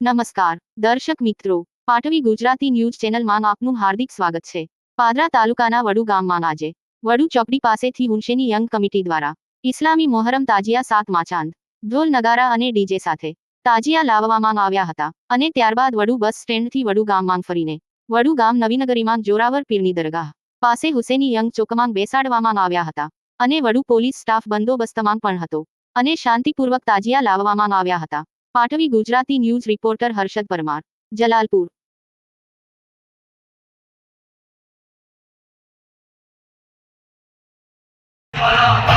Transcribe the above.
નમસ્કાર દર્શક મિત્રો, પાટવી ગુજરાતી ન્યૂઝ ચેનલમાં આપનું હાર્દિક સ્વાગત છે। પાદરા તાલુકાના વડુ ગામમાં આજે વડુ ચોકડી પાસેથી હુનશેની યંગ કમિટી દ્વારા ઇસ્લામી મોહરમ તાજિયા 7મા ચાંદ ઢોલ નગારા અને ડીજે સાથે તાજિયા લાવવામાં આવ્યા હતા અને ત્યારબાદ વડુ બસ સ્ટેન્ડથી વડુ ગામમાં ફરીને વડુ ગામ નવીનગરીમાં જોરાવર પીરની દરગાહ પાસે હુસેની યંગ ચોકમાં બેસાડવામાં આવ્યા હતા અને વડુ પોલીસ સ્ટાફ બંદોબસ્તમાં પણ હતો અને શાંતિપૂર્વક તાજિયા લાવવામાં આવ્યા હતા। પાટવી Gujarati news reporter Harshad Parmar, Jalalpur. Para